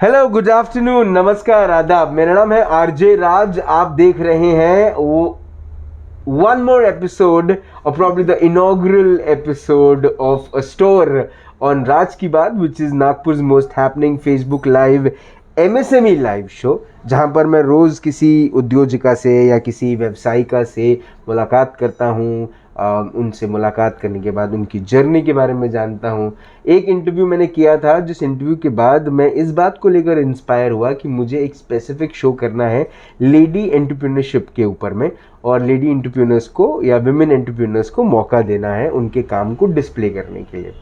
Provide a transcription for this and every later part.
Hello, good afternoon, नमस्कार, आदाब। मेरा नाम है आरजे राज। आप देख रहे हैं one more episode or probably the inaugural episode of a store on Raj Ki Baat, which is Nagpur's most happening Facebook live MSME live show, जहाँ पर मैं रोज़ किसी उद्योजिका से या किसी व्यवसायिका से मुलाकात करता हूँ। उनसे मुलाकात करने के बाद उनकी जर्नी के बारे में जानता हूँ। एक इंटरव्यू मैंने किया था, जिस इंटरव्यू के बाद मैं इस बात को लेकर इंस्पायर हुआ कि मुझे एक स्पेसिफिक शो करना है लेडी एंटरप्रेन्योरशिप के ऊपर में, और लेडी एंटरप्रेन्योर्स को या विमेन एंटरप्रेन्योर्स को मौका देना है उनके काम को डिस्प्ले करने के लिए।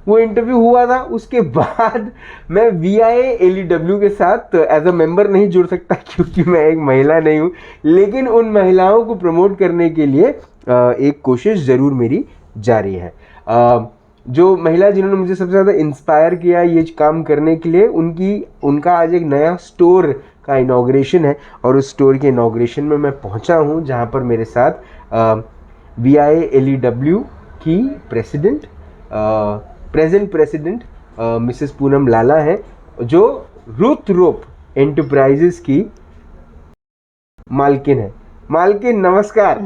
वो इंटरव्यू हुआ था, उसके बाद मैं VIA-ALEW के साथ एज अ मेंबर नहीं जुड़ सकता क्योंकि मैं एक महिला नहीं हूँ, लेकिन उन महिलाओं को प्रमोट करने के लिए एक कोशिश ज़रूर मेरी जारी है। जो महिला जिन्होंने मुझे सबसे ज़्यादा इंस्पायर किया ये काम करने के लिए, उनका आज एक नया स्टोर का इनॉग्रेशन है, और उस स्टोर के इनॉग्रेशन में मैं पहुंचा हूं, जहां पर मेरे साथ VIA-ALEW की प्रेजेंट प्रेसिडेंट मिसेस पूनम लाला हैं, जो रूथ रोप एंटरप्राइजेस की मालकिन है। मालकिन नमस्कार।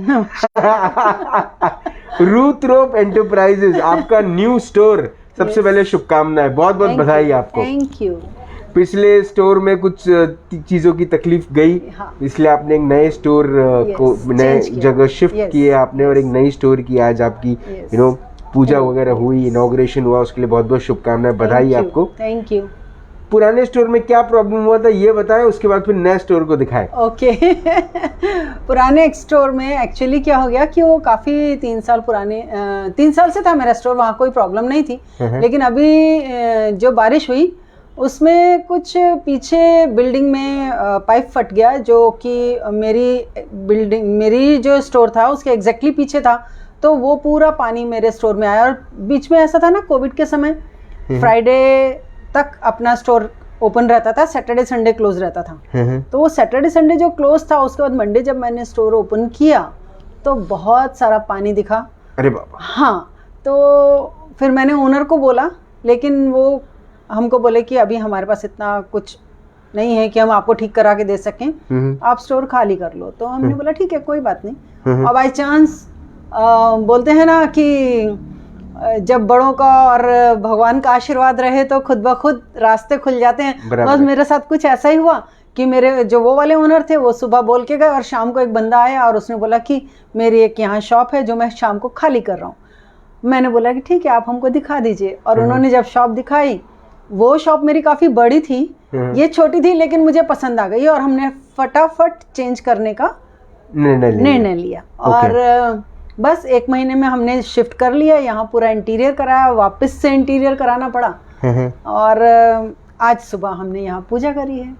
रूथ रोप एंटरप्राइजेस, आपका न्यू स्टोर, सबसे पहले शुभकामनाएं, बहुत बहुत बधाई आपको। Thank you. पिछले स्टोर में कुछ चीज़ों की तकलीफ गई, इसलिए आपने एक नए स्टोर को नए जगह शिफ्ट किए आपने, और एक नई स्टोर की आज आपकी पूजा वगैरह हुई, इनॉग्रेशन हुआ, उसके लिए बहुत बहुत शुभकामनाएं, बधाई आपको। Thank you. पुराने स्टोर में क्या प्रॉब्लम हुआ था ये बताएं, उसके बाद फिर नए स्टोर को दिखाएं। ओके। पुराने स्टोर में एक्चुअली क्या हो गया कि वो काफ़ी 3 साल पुराने 3 साल से था मेरा स्टोर, वहाँ कोई प्रॉब्लम नहीं थी। लेकिन अभी जो बारिश हुई उसमें कुछ पीछे बिल्डिंग में पाइप फट गया, जो कि मेरी जो स्टोर था उसके एग्जैक्टली पीछे था, तो वो पूरा पानी मेरे स्टोर में आया। और बीच में ऐसा था ना, कोविड के समय फ्राइडे तक अपना स्टोर ओपन रहता था, सैटरडे संडे क्लोज रहता था। तो वो सैटरडे संडे जो क्लोज था, उसके बाद मंडे जब मैंने स्टोर ओपन किया तो बहुत सारा पानी दिखा। अरे बाबा। हाँ, तो फिर मैंने ओनर को बोला, लेकिन वो हमको बोले कि अभी हमारे पास इतना कुछ नहीं है कि हम आपको ठीक करा के दे सकें, आप स्टोर खाली कर लो। तो हमने बोला ठीक है, कोई बात नहीं। और बाई चांस बोलते हैं ना कि जब बड़ों का और भगवान का आशीर्वाद रहे तो खुद ब खुद रास्ते खुल जाते हैं। बस मेरे साथ कुछ ऐसा ही हुआ कि मेरे जो वो वाले ओनर थे वो सुबह बोल के गए, और शाम को एक बंदा आया और उसने बोला कि मेरी एक यहाँ शॉप है जो मैं शाम को खाली कर रहा हूँ। मैंने बोला कि ठीक है, आप हमको दिखा दीजिए। और उन्होंने जब शॉप दिखाई, वो शॉप मेरी काफ़ी बड़ी थी, ये छोटी थी, लेकिन मुझे पसंद आ गई और हमने फटाफट चेंज करने का निर्णय लिया। और बस 1 महीने में हमने शिफ्ट कर लिया, यहाँ पूरा इंटीरियर कराया, वापस से इंटीरियर कराना पड़ा, और आज सुबह हमने यहाँ पूजा करी है।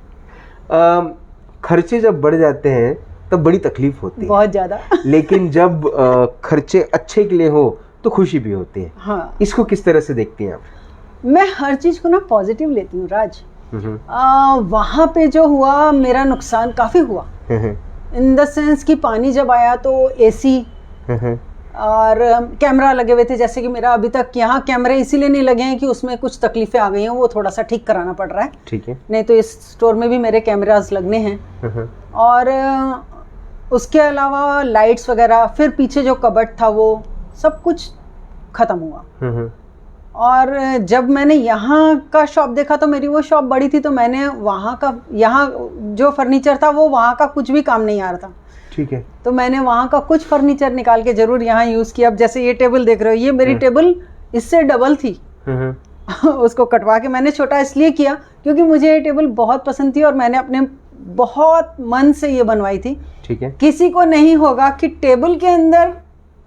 खर्चे जब बढ़ जाते हैं तब बड़ी तकलीफ होती है, बहुत ज़्यादा। लेकिन जब खर्चे अच्छे के लिए हो तो खुशी भी होती है। हाँ। इसको किस तरह से देखती हैं आप? मैं हर चीज़ को ना पॉजिटिव लेती हूँ राज। वहाँ पे जो हुआ, मेरा नुकसान काफ़ी हुआ, इन द सेंस कि पानी जब आया तो AC और कैमरा लगे हुए थे, जैसे कि मेरा अभी तक यहाँ कैमरे इसीलिए नहीं लगे हैं कि उसमें कुछ तकलीफें आ गई हैं, वो थोड़ा सा ठीक कराना पड़ रहा है। ठीक है। नहीं तो इस स्टोर में भी मेरे कैमरास लगने हैं। और उसके अलावा लाइट्स वगैरह, फिर पीछे जो कबर्ड था वो सब कुछ ख़त्म हुआ। और जब मैंने यहाँ का शॉप देखा तो मेरी वो शॉप बड़ी थी, तो मैंने यहाँ जो फर्नीचर था वो वहाँ का कुछ भी काम नहीं आ रहा था। ठीक है। तो मैंने वहाँ का कुछ फर्नीचर निकाल के जरूर यहाँ यूज़ किया। अब जैसे ये टेबल देख रहे हो, ये मेरी टेबल इससे डबल थी। उसको कटवा के मैंने छोटा इसलिए किया क्योंकि मुझे ये टेबल बहुत पसंद थी और मैंने अपने बहुत मन से ये बनवाई थी। ठीक है। किसी को नहीं होगा कि टेबल के अंदर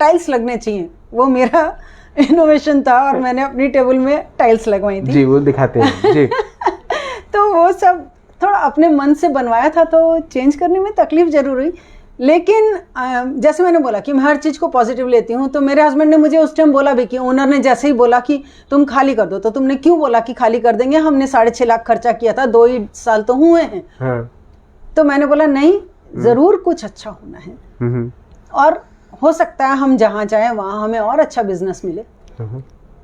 टाइल्स लगने चाहिए, वो मेरा इनोवेशन था और मैंने अपनी टेबल में टाइल्स लगवाई थी। जी, वो दिखाते हैं जी। तो वो सब थोड़ा अपने मन से बनवाया था, तो चेंज करने में तकलीफ जरूर हुई। लेकिन जैसे मैंने बोला कि मैं हर चीज़ को पॉजिटिव लेती हूँ, तो मेरे हस्बैंड ने मुझे उस टाइम बोला भी कि ओनर ने जैसे ही बोला कि तुम खाली कर दो, तो तुमने क्यों बोला कि खाली कर देंगे, हमने 6.5 लाख खर्चा किया था, 2 ही साल तो हुए हैं। हाँ। तो मैंने बोला नहीं, ज़रूर कुछ अच्छा होना है और हो सकता है हम जहाँ जाएं वहाँ हमें और अच्छा बिजनेस मिले।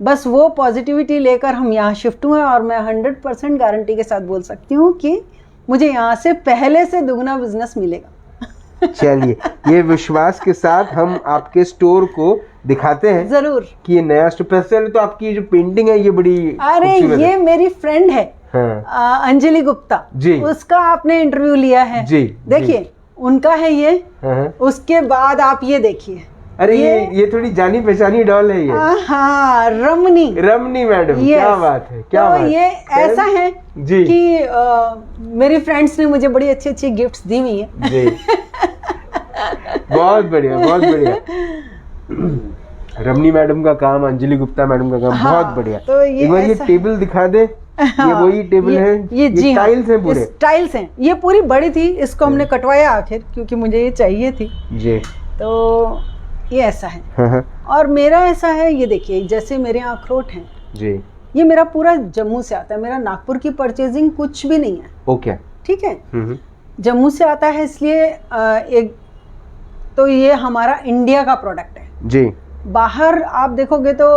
बस वो पॉजिटिविटी लेकर हम यहाँ शिफ्ट हुए और मैं 100% गारंटी के साथ बोल सकती हूँ कि मुझे यहाँ से पहले से दुगना बिजनेस मिलेगा। चलिए, ये विश्वास के साथ हम आपके स्टोर को दिखाते हैं जरूर कि ये नया स्टोर। पहले तो आपकी जो पेंटिंग है ये बड़ी अरे खूबसूरत ये है। मेरी फ्रेंड है हाँ। अंजलि गुप्ता जी। उसका आपने इंटरव्यू लिया है जी, देखिए उनका है ये। हाँ। उसके बाद आप ये देखिए, अरे ये थोड़ी जानी पहचानी डॉल है ये। हाँ रमनी मैडम, Yes. क्या बात है, क्या तो बात ये ऐसा है जी कि मेरी फ्रेंड्स ने मुझे बड़ी अच्छी अच्छी गिफ्ट्स दी हुई है। जी। बहुत बढ़िया, बहुत बढ़िया। रमनी मैडम का काम, अंजलि गुप्ता मैडम का काम, हाँ, बहुत बढ़िया। तो ये एक बार ये ऐसा टेबल दिखा दे। ये वही टेबल है, ये जी हाँ, टाइल्स हैं पूरे। टाइल्स हैं, ये पूरी बड़ी थी, इसको हमने कटवाया आखिर क्योंकि मुझे ये चाहिए थी। जी। तो ये ऐसा है। हाँ। और मेरा ऐसा है, ये देखिए जैसे मेरे यहाँ अखरोट हैं जी। ये मेरा पूरा जम्मू से आता है, मेरा नागपुर की परचेजिंग कुछ भी नहीं है। ओके। ठीक है, जम्मू से आता है, इसलिए एक तो ये हमारा इंडिया का प्रोडक्ट है। जी। बाहर आप देखोगे तो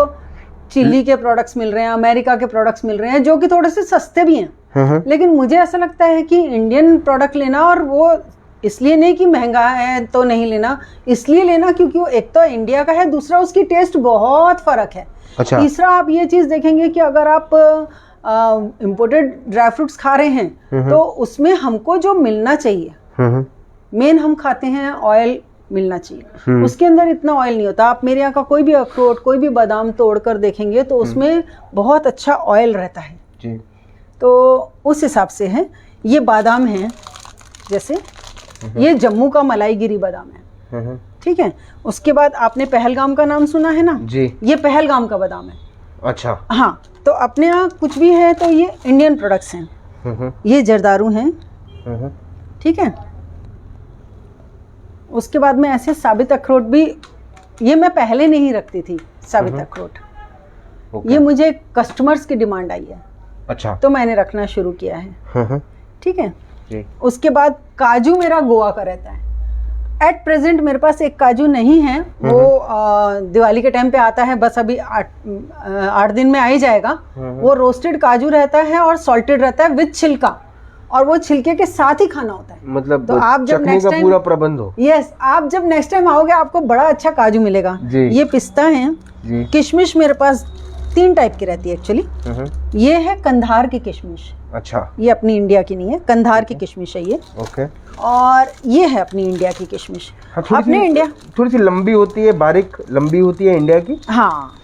चिली के प्रोडक्ट्स मिल रहे हैं, अमेरिका के प्रोडक्ट्स मिल रहे हैं जो कि थोड़े से सस्ते भी हैं। लेकिन मुझे ऐसा लगता है कि इंडियन प्रोडक्ट लेना, और वो इसलिए नहीं कि महंगा है तो नहीं लेना, इसलिए लेना क्योंकि वो एक तो इंडिया का है, दूसरा उसकी टेस्ट बहुत फर्क है। अच्छा। तीसरा आप ये चीज़ देखेंगे कि अगर आप इम्पोर्टेड ड्राई फ्रूट्स खा रहे हैं तो उसमें हमको जो मिलना चाहिए, मेन हम खाते हैं ऑयल मिलना चाहिए, उसके अंदर इतना ऑयल नहीं होता। आप मेरे यहाँ का कोई भी अखरोट, कोई भी बादाम तोड़कर देखेंगे तो उसमें बहुत अच्छा ऑयल रहता है जी। तो उस हिसाब से है। ये बादाम है, जैसे ये जम्मू का मलाईगिरी बादाम है। ठीक है, उसके बाद आपने पहलगाम का नाम सुना है ना जी। ये पहलगाम का बादाम है। अच्छा। हाँ, तो अपने यहाँ कुछ भी है तो ये इंडियन प्रोडक्ट्स हैं। ये जरदारू हैं। ठीक है, उसके बाद में ऐसे साबित अखरोट भी, ये मैं पहले नहीं रखती थी साबित अखरोट। ये मुझे कस्टमर्स की डिमांड आई है। अच्छा। तो मैंने रखना शुरू किया है। ठीक है जी। उसके बाद काजू मेरा गोवा का रहता है। एट प्रेजेंट मेरे पास एक काजू नहीं है, वो दिवाली के टाइम पे आता है, बस अभी 8 दिन में आ ही जाएगा। वो रोस्टेड काजू रहता है और सॉल्टेड रहता है विद छिलका, और वो छिलके के साथ ही खाना होता है। मतलब तो आप जब चखने नेक्स्ट का टाइम, पूरा प्रबंध हो। यस, आप जब नेक्स्ट टाइम आओगे आपको बड़ा अच्छा काजू मिलेगा। जी। ये पिस्ता है। जी। किशमिश मेरे पास 3 टाइप की रहती है एक्चुअली। ये है कंधार की किशमिश। अच्छा। ये अपनी इंडिया की नहीं है, कंधार की किशमिश है ये। ओके। और ये है अपनी इंडिया की किशमिश। हाँ, अपने इंडिया थोड़ी सी लंबी होती है, बारीक लंबी होती है इंडिया की। हाँ,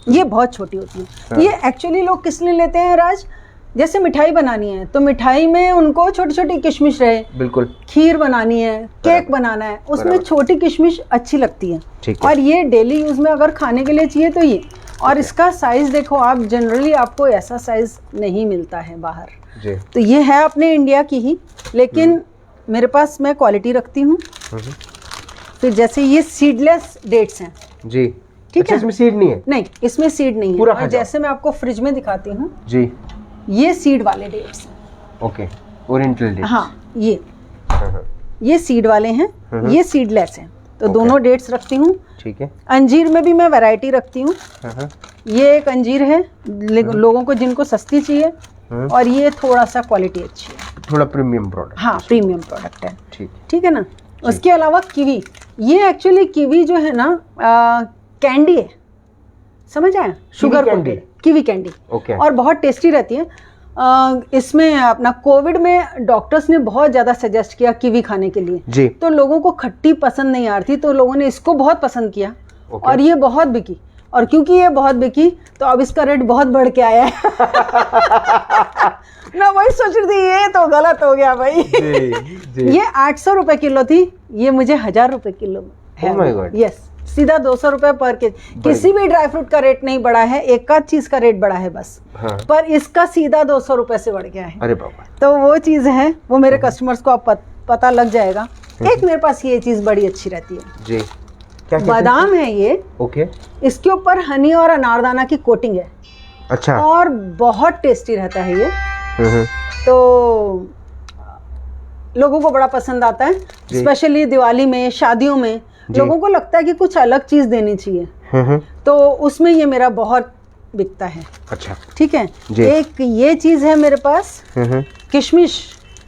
ये बहुत छोटी होती है। ये एक्चुअली लोग किस लिए लेते हैं राज, जैसे मिठाई बनानी है तो मिठाई में उनको छोटी छोटी किशमिश रहे, बिल्कुल। खीर बनानी है, केक बनाना है, उसमें छोटी किशमिश अच्छी लगती है। ठीक है। और ये डेली यूज में अगर खाने के लिए चाहिए तो ये, और इसका साइज देखो आप, जनरली आपको ऐसा साइज नहीं मिलता है बाहर। जी। तो ये है अपने इंडिया की ही, लेकिन मेरे पास मैं क्वालिटी रखती हूँ। फिर जैसे ये सीडलेस डेट्स हैं। जी। ठीक अच्छा, है, इसमें सीड नहीं है। नहीं इसमें सीड नहीं है। पूरा और जैसे मैं आपको फ्रिज में दिखाती हूँ, जी। ये सीड वाले डेट्स हैं। Okay, oriental dates. हाँ, ये सीड वाले हैं, ये सीडलेस हैं। तो दोनों डेट्स रखती हूँ। ठीक है। अंजीर में भी मैं वैरायटी रखती हूँ। ये एक अंजीर है लोगों को जिनको सस्ती चाहिए, और ये थोड़ा सा क्वालिटी अच्छी है, थोड़ा प्रीमियम प्रोडक्ट। हाँ, प्रीमियम प्रोडक्ट है। ठीक। ठीक है ना। उसके अलावा कीवी, ये एक्चुअली कीवी जो है ना कैंडी है, समझ आया, sugar candy. Kiwi candy. Okay. और बहुत टेस्टी रहती है। इसमें अपना कोविड में डॉक्टर्स ने बहुत ज़्यादा सजेस्ट किया कीवी खाने के लिए। जी। तो लोगों को खट्टी पसंद नहीं आ रही थी, तो लोगों ने इसको बहुत पसंद किया। ओके। और ये बहुत बिकी, और क्योंकि ये बहुत बिकी तो अब इसका रेट बहुत बढ़ के आया है। मैं वही सोच रही थी, ये तो गलत हो गया भाई। जी, जी। ये 800 रुपए किलो थी, ये मुझे 1000 रुपए किलो है। Oh my God। यस, सीधा 200 रुपए पर के। किसी भी ड्राई फ्रूट का रेट नहीं बढ़ा है, एक आध चीज का रेट बढ़ा है बस। हाँ। पर इसका सीधा 200 रुपए से बढ़ गया है। अरे बाबा। तो वो चीज है, वो मेरे कस्टमर्स को अब पता लग जाएगा। एक मेरे पास ये चीज बड़ी अच्छी रहती है। जी। क्या बादाम है ये। ओके। इसके ऊपर हनी और अनारदाना की कोटिंग है। अच्छा। और बहुत टेस्टी रहता है ये। तो लोगों को बड़ा पसंद आता है, स्पेशली दिवाली में, शादियों में लोगों को लगता है कि कुछ अलग चीज देनी चाहिए। तो उसमें ये मेरा बहुत बिकता है। अच्छा ठीक है। जी। एक ये चीज़ है मेरे पास, किशमिश,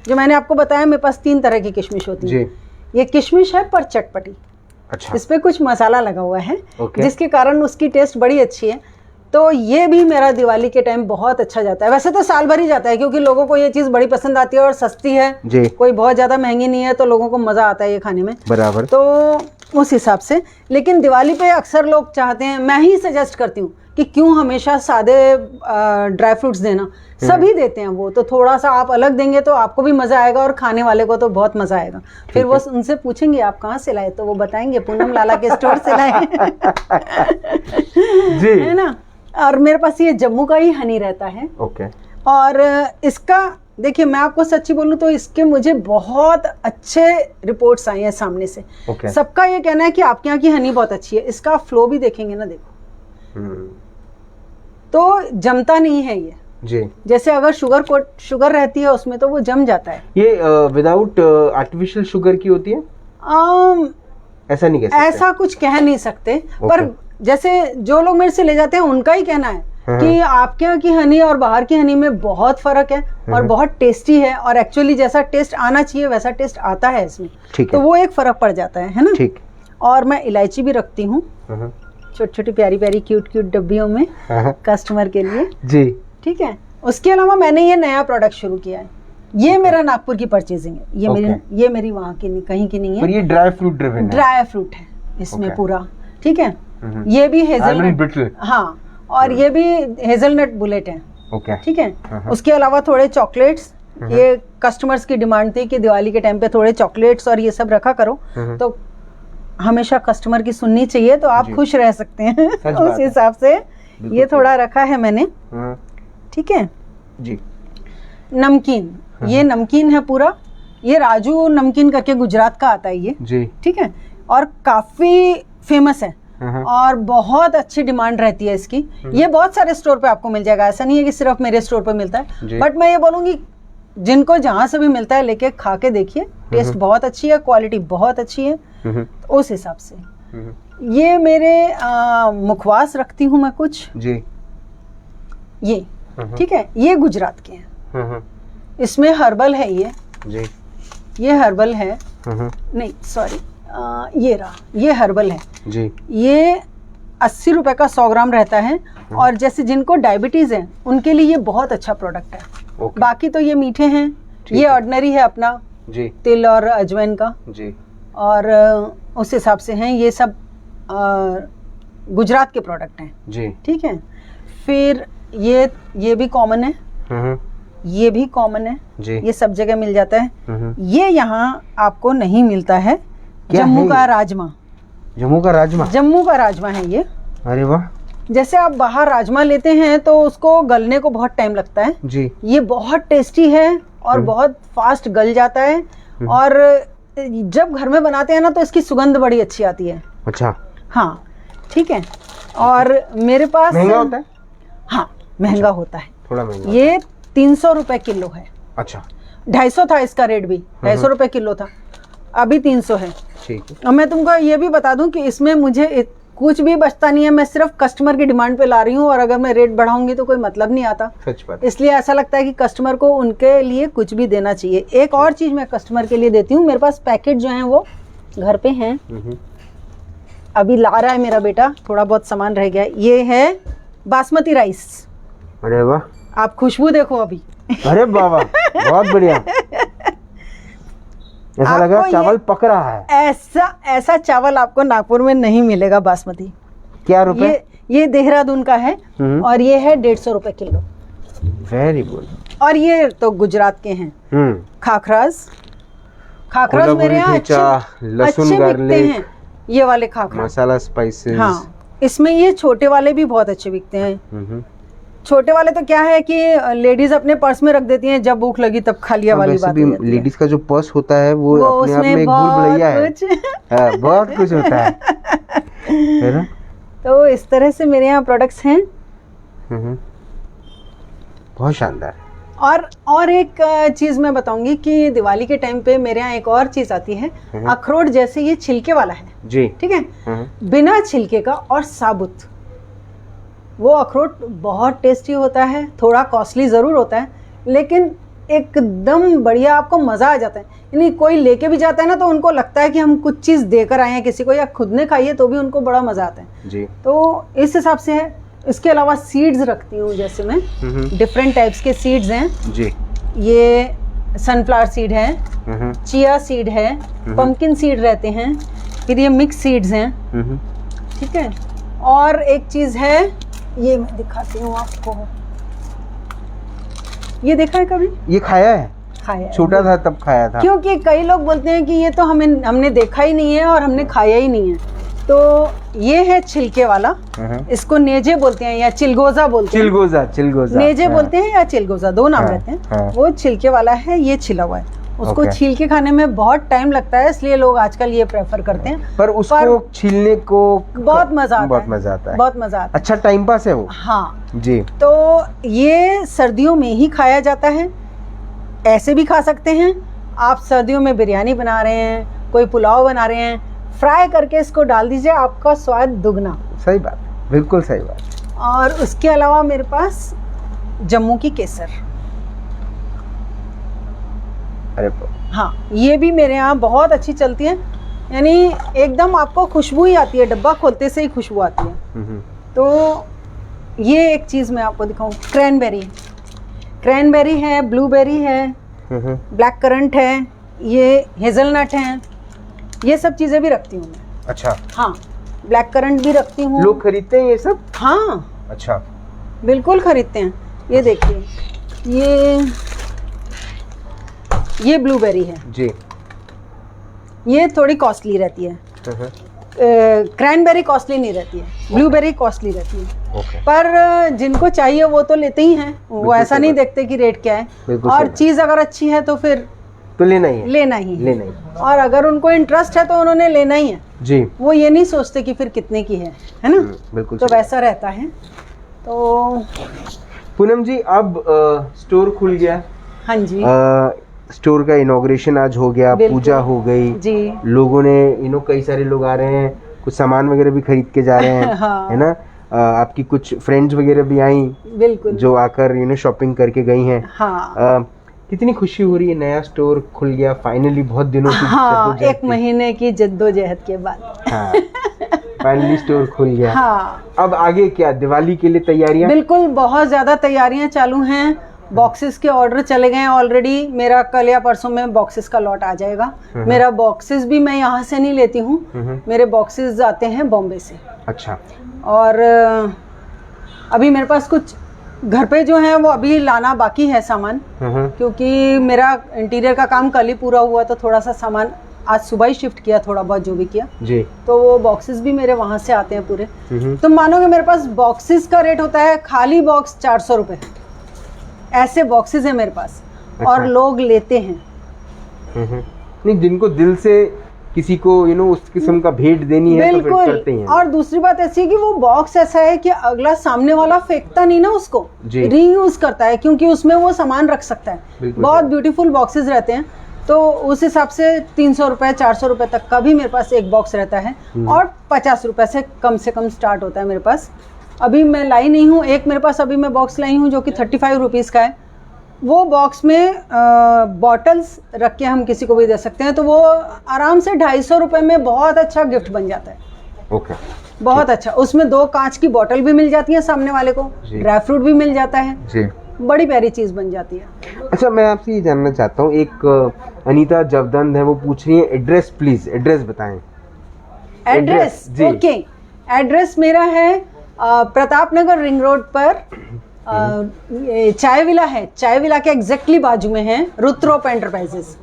जो मैंने आपको बताया मेरे पास 3 तरह की किशमिश होती है। ये किशमिश है पर चटपटी। अच्छा। इस पे कुछ मसाला लगा हुआ है, ओके। जिसके कारण उसकी टेस्ट बड़ी अच्छी है। तो ये भी मेरा दिवाली के टाइम बहुत अच्छा जाता है। वैसे तो साल भर ही जाता है, क्योंकि लोगों को ये चीज़ बड़ी पसंद आती है और सस्ती है जी। कोई बहुत ज़्यादा महंगी नहीं है, तो लोगों को मज़ा आता है ये खाने में। बराबर। तो उस हिसाब से, लेकिन दिवाली पे अक्सर लोग चाहते हैं, मैं ही सजेस्ट करती हूँ कि क्यों हमेशा सादे ड्राई फ्रूट्स देना, सभी देते हैं वो, तो थोड़ा सा आप अलग देंगे तो आपको भी मज़ा आएगा और खाने वाले को तो बहुत मज़ा आएगा। फिर वो उनसे पूछेंगे आप कहाँ से लाए, तो वो बताएंगे पूनम लाला के स्टोर से लाए। जी। है ना। और मेरे पास ये जम्मू का ही हनी रहता है। ओके। और इसका देखिए, मैं आपको सच्ची बोलूँ तो इसके मुझे बहुत अच्छे रिपोर्ट्स आए हैं सामने से। ओके। सबका ये कहना है कि आपके यहाँ की हनी बहुत अच्छी है। इसका फ्लो भी देखेंगे ना, देखो तो जमता नहीं है ये जी। जैसे अगर शुगर रहती है उसमें तो वो जम जाता है। ये विदाउट आर्टिफिशियल शुगर की होती है? ऐसा नहीं कह सकते। ऐसा कुछ कह नहीं सकते, पर जैसे जो लोग मेरे से ले जाते हैं उनका ही कहना है कि आपके यहाँ की हनी और बाहर की हनी में बहुत फर्क है और बहुत टेस्टी है, और एक्चुअली जैसा टेस्ट आना चाहिए वैसा टेस्ट आता है इसमें। तो वो एक फर्क पड़ जाता है ना। ठीक। और मैं इलायची भी रखती हूँ छोटी छोटी प्यारी प्यारी क्यूट क्यूट डब्बियों में कस्टमर के लिए जी। ठीक है। उसके अलावा मैंने ये नया प्रोडक्ट शुरू किया है। ये मेरा नागपुर की परचेजिंग है। ये मेरी वहाँ की नहीं, कहीं की नहीं है। पर ये ड्राई फ्रूट ड्रिवन है। ड्राई फ्रूट है इसमें पूरा। ठीक है। ये भी हेजलनट, हाँ, और ये भी हेजलनट बुलेट है। ओके। ठीक है। उसके अलावा थोड़े चॉकलेट्स, ये कस्टमर्स की डिमांड थी कि दिवाली के टाइम पे थोड़े चॉकलेट्स और ये सब रखा करो, तो हमेशा कस्टमर की सुननी चाहिए, तो आप खुश रह सकते हैं। उस हिसाब से ये थोड़ा रखा है मैंने। ठीक है जी। नमकीन, ये नमकीन है पूरा, ये राजू नमकीन करके गुजरात का आता है ये जी। ठीक है। और काफी फेमस है और बहुत अच्छी डिमांड रहती है इसकी। ये बहुत सारे स्टोर पे आपको मिल जाएगा, ऐसा नहीं है कि सिर्फ मेरे स्टोर पे मिलता है, बट मैं ये बोलूंगी जिनको जहाँ से भी मिलता है लेके खा के देखिए, टेस्ट बहुत अच्छी है, क्वालिटी बहुत अच्छी है। उस हिसाब से ये मेरे मुखवास रखती हूँ मैं कुछ जी। ये ठीक है, ये गुजरात के हैं। इसमें हर्बल है ये जी। ये हर्बल है, नहीं सॉरी, ये रहा, ये हर्बल है जी। ये 80 रुपए का 100 ग्राम रहता है, और जैसे जिनको डायबिटीज है उनके लिए ये बहुत अच्छा प्रोडक्ट है। बाकी तो ये मीठे हैं, ये ऑर्डिनरी है अपना जी, तिल और अजवाइन का जी। और उस हिसाब से हैं ये सब गुजरात के प्रोडक्ट हैं जी। ठीक है। फिर ये भी कॉमन है, ये भी कॉमन है जी। ये सब जगह मिल जाता है। ये यहाँ आपको नहीं मिलता है, जम्मू का राजमा। जम्मू का राजमा? जम्मू का राजमा है ये। अरे वाह। जैसे आप बाहर राजमा लेते हैं तो उसको गलने को बहुत टाइम लगता है जी। ये बहुत टेस्टी है और बहुत फास्ट गल जाता है, और जब घर में बनाते हैं ना तो इसकी सुगंध बड़ी अच्छी आती है। अच्छा। हाँ ठीक है। और मेरे पास महंगा होता है? हाँ महंगा होता है, थोड़ा महंगा। ये 300 रुपए किलो है। अच्छा। 250 था इसका रेट भी, 250 रुपए किलो था, अभी 300 है। ठीक है। और मैं तुमको ये भी बता दूं कि इसमें मुझे कुछ भी बचता नहीं है, मैं सिर्फ कस्टमर की डिमांड पे ला रही हूँ, और अगर मैं रेट बढ़ाऊंगी तो कोई मतलब नहीं आता। सच बात। इसलिए ऐसा लगता है कि कस्टमर को उनके लिए कुछ भी देना चाहिए। एक और चीज मैं कस्टमर के लिए देती हूँ, मेरे पास पैकेट जो है वो घर पे हैं, अभी ला रहा है मेरा बेटा, थोड़ा बहुत सामान रह गया। ये है बासमती राइस। अरे वाह, आप खुशबू देखो अभी। अरे बाबा बहुत बढ़िया, ऐसा लगा चावल पक रहा है। ऐसा चावल आपको नागपुर में नहीं मिलेगा बासमती। क्या रुपए? ये देहरादून का है और ये है 150 रुपए किलो। Very good. और ये तो गुजरात के हैं। खाखराज मेरे यहाँ अच्छे बिकते हैं, ये वाले खाखरा, मसाला स्पाइसेस। हाँ इसमें ये छोटे वाले भी बहुत अच्छे बिकते हैं। छोटे वाले तो क्या है कि लेडीज अपने पर्स में रख देती हैं, जब भूख लगी तब खा लिया वाली बात है। लेडीज का जो पर्स होता है वो अपने आप में एक भूल-भुलैया है। बहुत कुछ होता है ना। तो इस तरह से मेरे यहाँ प्रोडक्ट्स हैं। बहुत शानदार। और एक चीज मैं बताऊंगी कि दिवाली के टाइम पे मेरे यहाँ एक और चीज आती है, अखरोट जैसे ये छिलके वाला है जी। ठीक है, बिना छिलके का और साबुत। वो अखरोट बहुत टेस्टी होता है, थोड़ा कॉस्टली ज़रूर होता है, लेकिन एकदम बढ़िया, आपको मज़ा आ जाता है। यानी कोई लेके भी जाता है ना तो उनको लगता है कि हम कुछ चीज़ देकर आए हैं किसी को, या खुद ने खाई है तो भी उनको बड़ा मज़ा आता है जी। तो इस हिसाब से है। इसके अलावा सीड्स रखती हूँ, जैसे मैं डिफरेंट टाइप्स के सीड्स हैं जी। ये सनफ्लावर सीड है, चिया सीड है, पंपकिन सीड रहते हैं, फिर ये मिक्स सीड्स हैं, ठीक है। और एक चीज़ है, ये मैं दिखाती हूँ आपको, ये देखा है कभी? ये खाया है? खाया है, छोटा था तब खाया था। क्योंकि कई लोग बोलते हैं कि ये तो हमने देखा ही नहीं है और हमने खाया ही नहीं है। तो ये है छिलके वाला, इसको नेजे बोलते हैं या चिलगोजा बोलते हैं। चिलगोजा नेजे बोलते हैं या चिलगोजा, दो नाम रहते हैं। वो छिलके वाला है, ये छिला हुआ है। उसको छील के खाने में बहुत टाइम लगता है, इसलिए लोग आजकल ये प्रेफर करते हैं। पर उसको छीलने को बहुत मजा आता है, बहुत मजा आता है, बहुत मजा आता है। अच्छा टाइम पास है वो। हाँ जी। तो ये सर्दियों में ही खाया जाता है, ऐसे भी खा सकते हैं। आप सर्दियों में बिरयानी बना रहे हैं, कोई पुलाव बना रहे हैं, फ्राई करके इसको डाल दीजिए, आपका स्वाद दुगना। सही बात, बिल्कुल सही बात। और उसके अलावा मेरे पास जम्मू की केसर, अरे हाँ, ये भी मेरे यहाँ बहुत अच्छी चलती है। यानी एकदम आपको खुशबू ही आती है, डब्बा खोलते से ही खुशबू आती है। तो ये एक चीज़ मैं आपको दिखाऊं, क्रैनबेरी है, ब्लूबेरी है, ब्लैक करंट है, ये हेज़लनट है, ये सब चीज़ें भी रखती हूँ मैं। अच्छा। हाँ, ब्लैक करंट भी रखती हूँ। लोग खरीदते हैं ये सब? हाँ। अच्छा। बिल्कुल खरीदते हैं। ये देखिए, ये ब्लूबेरी है जी, ये थोड़ी कॉस्टली रहती है। क्रैनबेरी कॉस्टली नहीं रहती है, ब्लूबेरी कॉस्टली रहती है। पर जिनको चाहिए वो तो लेते ही हैं, वो ऐसा नहीं देखते कि रेट क्या है। और चीज़ अगर अच्छी है तो फिर तो लेना ही है, लेना ही। और अगर उनको इंटरेस्ट है तो उन्होंने लेना ही है जी। वो ये नहीं सोचते कि फिर कितने की है ना। बिल्कुल। तो वैसा रहता है। तो पूनम जी, अब स्टोर खुल गया। हाँ जी। स्टोर का इनॉग्रेशन आज हो गया, पूजा हो गई जी। लोगों ने कई सारे लोग आ रहे हैं, कुछ सामान वगैरह भी खरीद के जा रहे हैं। हाँ। है ना। आपकी कुछ फ्रेंड्स वगैरह भी आई, बिल्कुल, जो आकर शॉपिंग करके गई हैं। हाँ। कितनी खुशी हो रही है, नया स्टोर खुल गया फाइनली, बहुत दिनों की। हाँ, 1 महीने की जद्दोजहद के बाद। हाँ, फाइनली स्टोर खुल गया। हाँ। अब आगे क्या, दिवाली के लिए तैयारियां? बिल्कुल, बहुत ज्यादा तैयारियां चालू हैं। बॉक्सेस के ऑर्डर चले गए हैं ऑलरेडी। मेरा कल या परसों में बॉक्सेस का लॉट आ जाएगा। मेरा बॉक्सेस भी मैं यहाँ से नहीं लेती हूँ, मेरे बॉक्सेस आते हैं बॉम्बे से। अच्छा। और अभी मेरे पास कुछ घर पे जो है वो अभी लाना बाकी है सामान, क्योंकि मेरा इंटीरियर का काम कल ही पूरा हुआ, तो थोड़ा सा सामान आज सुबह ही शिफ्ट किया, थोड़ा बहुत जो भी किया जी। तो वो बॉक्सेस भी मेरे वहाँ से आते हैं पूरे। तुम मानोगे मेरे पास बॉक्सेस का रेट होता है, खाली बॉक्स 400 रुपये, ऐसे बॉक्सेस है मेरे पास। अच्छा। और लोग लेते हैं। नहीं, जिनको दिल से किसी को उस किस्म का भेंट देनी है तो फिर करते हैं। और दूसरी बात ऐसी है कि वो बॉक्स ऐसा है कि अगला सामने वाला फेंकता नहीं ना उसको, रीयूज करता है, क्योंकि उसमें वो सामान रख सकता है। बहुत ब्यूटीफुल बॉक्सेस रहते हैं, तो उस हिसाब से 300 रुपए 400 रुपए तक का भी मेरे पास एक बॉक्स रहता है। और 50 रुपए से कम स्टार्ट होता है मेरे पास। अभी मैं लाई नहीं हूँ, एक मेरे पास अभी मैं बॉक्स लाई हूँ जो कि 35 रुपीज़ का है। वो बॉक्स में बॉटल्स रख के हम किसी को भी दे सकते हैं, तो वो आराम से 250 रुपये में बहुत अच्छा गिफ्ट बन जाता है। ओके। बहुत अच्छा। उसमें 2 कांच की बॉटल भी मिल जाती है सामने वाले को, ड्राई फ्रूट भी मिल जाता है जी। बड़ी प्यारी चीज़ बन जाती है। अच्छा, मैं आपसे ये जानना चाहता हूँ, एक अनीता जवदंद है, वो पूछ रही है एड्रेस, प्लीज एड्रेस बताएं। एड्रेस ओके, एड्रेस मेरा है प्रताप नगर रिंग रोड पर चाय विला है, चाय विला के एग्जैक्टली बाजू में है रुद्रोप एंटरप्राइजेस।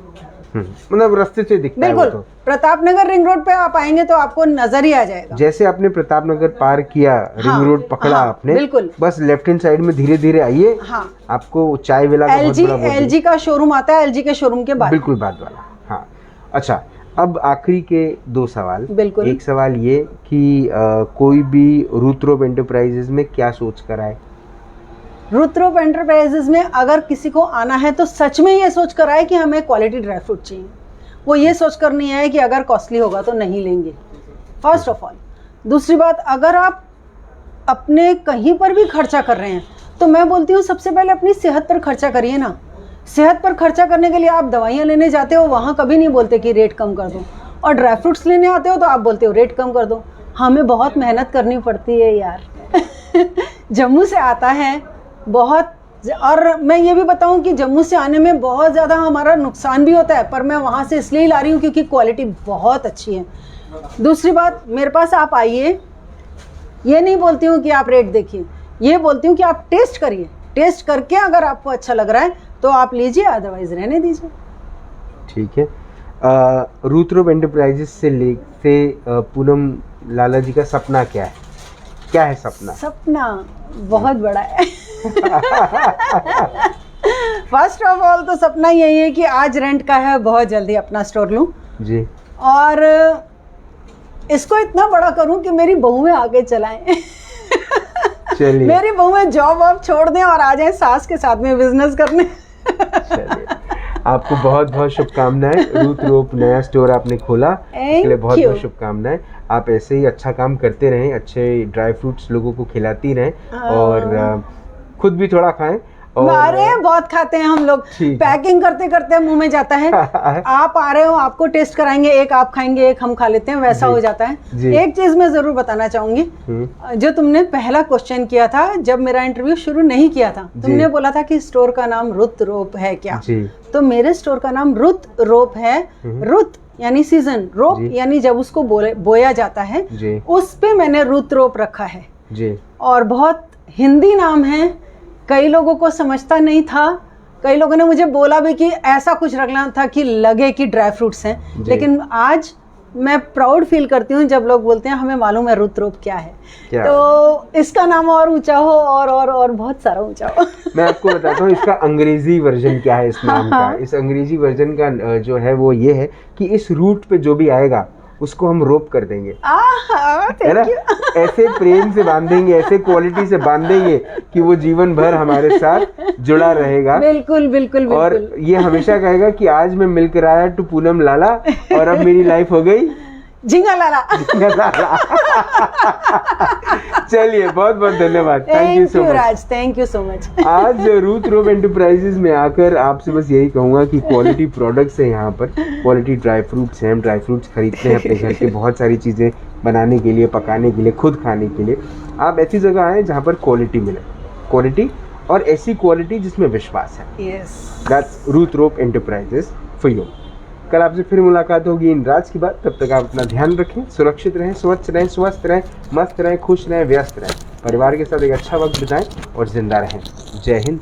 मतलब रास्ते से दिखता है। बिल्कुल, प्रताप नगर रिंग रोड पे आप आएंगे तो आपको नजर ही आ जाएगा। जैसे आपने प्रताप नगर पार किया, रिंग रोड पकड़ा आपने, बिल्कुल, बस लेफ्ट हैंड साइड में धीरे धीरे आइए। हाँ, आपको चाय विला एलजी का शोरूम आता है, एलजी के शोरूम के बाद, बिल्कुल बाद वाला। हाँ, अच्छा, अब आखिरी के 2 सवाल। बिल्कुल। एक सवाल ये कि कोई भी रुद्रोप एंटरप्राइजेस में क्या सोच कर आए? रुद्रोप एंटरप्राइजेस में अगर किसी को आना है तो सच में ये सोच कर आए कि हमें क्वालिटी ड्राई फ्रूट चाहिए। वो ये सोच कर नहीं आए कि अगर कॉस्टली होगा तो नहीं लेंगे, फर्स्ट ऑफ ऑल। दूसरी बात, अगर आप अपने कहीं पर भी खर्चा कर रहे हैं तो मैं बोलती हूँ सबसे पहले अपनी सेहत पर खर्चा करिए ना। सेहत पर खर्चा करने के लिए आप दवाइयाँ लेने जाते हो, वहाँ कभी नहीं बोलते कि रेट कम कर दो, और ड्राई फ्रूट्स लेने आते हो तो आप बोलते हो रेट कम कर दो। हमें बहुत मेहनत करनी पड़ती है यार जम्मू से आता है बहुत, और मैं ये भी बताऊं कि जम्मू से आने में बहुत ज़्यादा हमारा नुकसान भी होता है, पर मैं वहाँ से इसलिए ला रही हूँ क्योंकि क्वालिटी बहुत अच्छी है। दूसरी बात, मेरे पास आप आइए, ये नहीं बोलती हूँ कि आप रेट देखिए, ये बोलती हूँ कि आप टेस्ट करिए, टेस्ट करके अगर आपको अच्छा लग रहा है तो आप लीजिए, अदरवाइज रहने दीजिए। ठीक है। रूथ रोप एंटरप्राइजेस से पूनम लाला जी का सपना क्या है? क्या है सपना? सपना बहुत बड़ा है फर्स्ट ऑफ ऑल तो सपना यही है कि आज रेंट का है, बहुत जल्दी अपना स्टोर लूं जी, और इसको इतना बड़ा करूं कि मेरी बहुएं आगे चलाएं चलिए, मेरी बहुएं जॉब वॉब छोड़ दें और आ जाएं सास के साथ में बिजनेस करने चलिए, आपको बहुत बहुत शुभकामनाएं। रूथ रोप नया स्टोर आपने खोला, इसके लिए बहुत बहुत शुभकामनाएं। आप ऐसे ही अच्छा काम करते रहें, अच्छे ड्राई फ्रूट्स लोगों को खिलाती रहें और खुद भी थोड़ा खाएं। अरे बहुत खाते हैं हम लोग, पैकिंग करते करते मुंह में जाता है आप आ रहे हो, आपको टेस्ट कराएंगे, एक आप खाएंगे एक हम खा लेते हैं, वैसा हो जाता है। एक चीज मैं जरूर बताना चाहूंगी, जो तुमने पहला क्वेश्चन किया था जब मेरा इंटरव्यू शुरू नहीं किया था, तुमने बोला था कि स्टोर का नाम रुत रोप है क्या? तो मेरे स्टोर का नाम रुत रोप है। रुत यानी सीजन, रोप यानी जब उसको बोया जाता है, उस पे मैंने रुत रोप रखा है जी। और बहुत हिंदी नाम है, कई लोगों को समझता नहीं था, कई लोगों ने मुझे बोला भी कि ऐसा कुछ रखना था कि लगे कि ड्राई फ्रूट्स हैं, लेकिन आज मैं प्राउड फील करती हूँ जब लोग बोलते हैं हमें मालूम है रुत रोप क्या है। तो इसका नाम और ऊंचा हो और बहुत सारा ऊंचा हो मैं आपको बताता हूँ इसका अंग्रेजी वर्जन क्या है इस नाम का। इस अंग्रेजी वर्जन का जो है वो ये है कि इस रूट पे जो भी आएगा उसको हम रोप कर देंगे, है ना, ऐसे प्रेम से बांधेंगे, ऐसे क्वालिटी से बांधेंगे कि वो जीवन भर हमारे साथ जुड़ा रहेगा। बिल्कुल बिल्कुल बिल्कुल। और ये हमेशा कहेगा कि आज मैं मिलकर आया टू पूनम लाला और अब मेरी लाइफ हो गई झिंगा लाला चलिए, बहुत बहुत धन्यवाद, thank you so much, thank you so much. आज रूथ रोप एंटरप्राइजेस में आकर आपसे बस यही कहूंगा कि क्वालिटी प्रोडक्ट्स है यहाँ पर, क्वालिटी ड्राई फ्रूट्स हैं, हम ड्राई फ्रूट्स खरीदते हैं अपने घर के बहुत सारी चीज़ें बनाने के लिए, पकाने के लिए, खुद खाने के लिए। आप ऐसी जगह आए जहाँ पर क्वालिटी मिले, क्वालिटी और ऐसी क्वालिटी जिसमें विश्वास है। That's Ruth rope enterprises for you. कल आपसे फिर मुलाकात होगी इन राज की बात, तब तक आप अपना ध्यान रखें, सुरक्षित रहें, स्वच्छ रहें, स्वस्थ रहें, मस्त रहें, खुश रहें, व्यस्त रहें, परिवार के साथ एक अच्छा वक्त बिताएं और जिंदा रहें। जय हिंद।